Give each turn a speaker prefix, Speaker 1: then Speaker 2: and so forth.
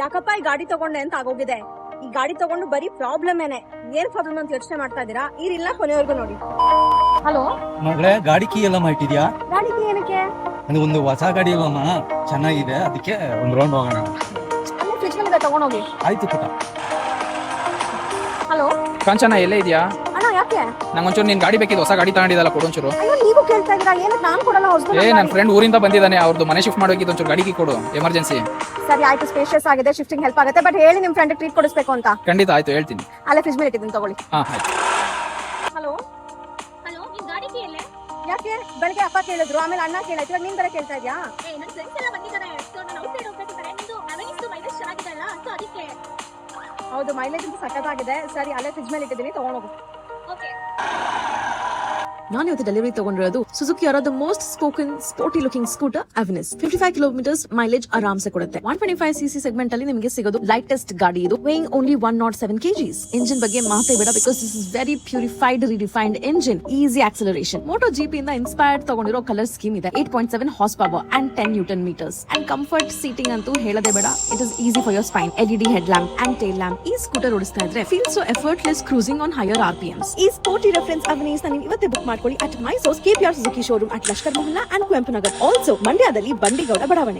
Speaker 1: ಯಾಕಪ್ಪ ಈ ಗಾಡಿ ತಗೊಂಡೆ ಅಂತ ಆಗೋಗಿದೆ. ಈ ಗಾಡಿ ತಗೊಂಡು ಬರೀ ಪ್ರಾಬ್ಲಮ್ ಏನ್ ಪ್ರಾಬ್ಲಮ್ ಅಂತ ಯೋಚನೆ ಮಾಡ್ತಾ ಇದೀರಾ? ಇರಿಲ್ಲ ಕೊನೆವರೆಗೂ ನೋಡಿ. ಹಲೋ
Speaker 2: ಮಗಳೇ, ಗಾಡಿ ಕೀ ಎಲ್ಲ ಮಾಡಿದ್ಯಾ?
Speaker 1: ಗಾಡಿಗೆ ಏನಕ್ಕೆ?
Speaker 2: ನನಗೊಂದು ಹೊಸ ಗಾಡಿ ಅಲ್ಲಮ್ಮ, ಚೆನ್ನಾಗಿದೆ, ಅದಕ್ಕೆ ಒಂದು ರೌಂಡ್ ಹೋಗೋಣ.
Speaker 1: ಅಲ್ಲೇ ಫ್ರಿಜ್ ಮೇಲೆ ತಗೊಂಡೋಗಿ.
Speaker 2: ಆಯ್ತು ಪುಟ.
Speaker 1: ಹಲೋ
Speaker 3: ಕಾಂಚನ ಎಲ್ಲೇ ಇದೆಯಾ?
Speaker 1: ಅಣ್ಣ ಯಾಕೆ?
Speaker 3: ನಂಗೊಂಚೂರು ನಿನ್ ಗಾಡಿ ಬೇಕಿದ್ದು, ಹೊಸ ಗಾಡಿ ತಗೊಂಡಿದ್ದಲ್ಲ, ಕೊಡೊಂಚೂರು.
Speaker 1: ಅಯ್ಯೋ ನೀವು ಕೇಳ್ತಾ ಇದೀರಾ? ಏನಕ್ಕೆ ನಾನು ಕೊಡಲ್ಲ ಹೊಸದು?
Speaker 3: ನನ್ನ ಫ್ರೆಂಡ್ ಊರಿಂದ ಬಂದಿದ್ದಾನೆ, ಅವ್ರದ್ದು ಮನೆ ಶಿಫ್ಟ್ ಮಾಡಬೇಕಿತ್ತು, ಒಂಚೂರು ಗಾಡಿಗೆ ಕೊಡು, ಎಮರ್ಜೆನ್ಸಿ.
Speaker 1: ಸರಿ ಆಯ್ತು, ಸ್ಪೇಷಿಯಸ್ ಆಗಿದೆ, ಶಿಫ್ಟಿಂಗ್ ಹೆಲ್ಪ್ ಆಗುತ್ತೆ. ಬಟ್ ಹೇಳಿ ನಿಮ್ ಫ್ರೆಂಡ್ ಟ್ರೀಟ್ ಕೊಡಿಸ್ಬೇಕು ಅಂತ.
Speaker 3: ಖಂಡಿತ ಆಯ್ತು, ಹೇಳ್ತೀನಿ.
Speaker 1: ಅಲ್ಲೇ ಫ್ರಿಜ್ ಮೇಲೆ ಇಟ್ಟಿದ್ದೀನಿ, ತಗೊಳ್ಳಿ.
Speaker 3: ಹಾ ಆಯ್ತು.
Speaker 1: ಹಲೋ
Speaker 4: ಹಲೋ, ನಿನ್ ಗಾಡಿ ಕೀ ಎಲ್ಲೇ?
Speaker 1: ಯಾಕೆ? ಬೆಳಗ್ಗೆ ಅಪ್ಪ ಕೇಳಿದ್ರು, ಆಮೇಲೆ ಅಣ್ಣ ಕೇಳಾಯ್ತು, ಇವಾಗ ನೀನ್ ಬೇರೆ ಕೇಳ್ತಾ ಇದ್ಯಾ?
Speaker 4: ನನ್ನ ಫ್ರೆಂಡ್ಸ್ ಎಲ್ಲ ಬಂದಿದ್ದಾರೆ, ಸೊ ನಾನು ಔಟ್ಸೈಡ್ ಹೋಗ್ಬೇಕಿದ್ದಾರೆ. ನಿಮ್ದು ಅವೆನಿಸ್ಟು ಮೈಲೇಜ್ ಚೆನ್ನಾಗಿದೆ ಅಲ್ಲ, ಸೊ ಅದಕ್ಕೆ.
Speaker 1: ಹೌದು, ಮೈಲೇಜ್ ಅಂತ ಸಖತ್ತಾಗಿದೆ. ಸರಿ ಅಲ್ಲೇ ಫ್ರಿಜ್ ಮೇಲೆ ಇಟ್ಟಿದ್ದೀನಿ, ತಗೊಂಡೋಗು.
Speaker 4: ಓಕೆ.
Speaker 5: ನಾನು ಇವತ್ತು ಡೆಲಿವರಿ ತಗೊಂಡಿರೋದು ಸುಜುಕಿ ಅವರ the most spoken sporty looking scooter Avenis. 55 kilometres mileage ಆರಾಮ್ಸೆ ಕೊಡುತ್ತೆ. 125cc ಸೆಗ್ಮೆಂಟ್ ಅಲ್ಲಿ ನಿಮಗೆ ಸಿಗೋದು ಲೈಟೆಸ್ಟ್ ಗಾಡಿ ಇದು, ವೇಯಿಂಗ್ ಓನ್ಲಿ 107 kgs. ಇಂಜಿನ್ ಬಗ್ಗೆ ಮಾತೇ ಬೇಡ, because this is very purified redefined engine, easy acceleration. Moto GP ಇಂದ ಇನ್ಸ್ಪೈರ್ಡ್ ತಗೊಂಡಿರೋ ಕಲರ್ ಸ್ಕೀಮ್ ಇದೆ. 8.7 horse power and 10 newton metres. And comfort seating ಅಂತೂ ಹೇಳದೆ ಬೇಡ. It is easy for your spine. LED head lamp and tail lamp. ಈ scooter ಓಡಿಸ್ತಾ ಇದ್ರೆ feel so effortless cruising on higher RPMs. ಈ sporty reference Avenis ನೀವು ಇವತ್ತೇ book ಮಾಡ್ಕೊಳ್ಳಿ at my source KPR Suzuki showroom at Lashkar Mohalla and Kuempu Nagar. Also ಮಂಡ್ಯದಲ್ಲಿ ಬಂಡಿಗೌಡ ಬಡಾವಣೆ.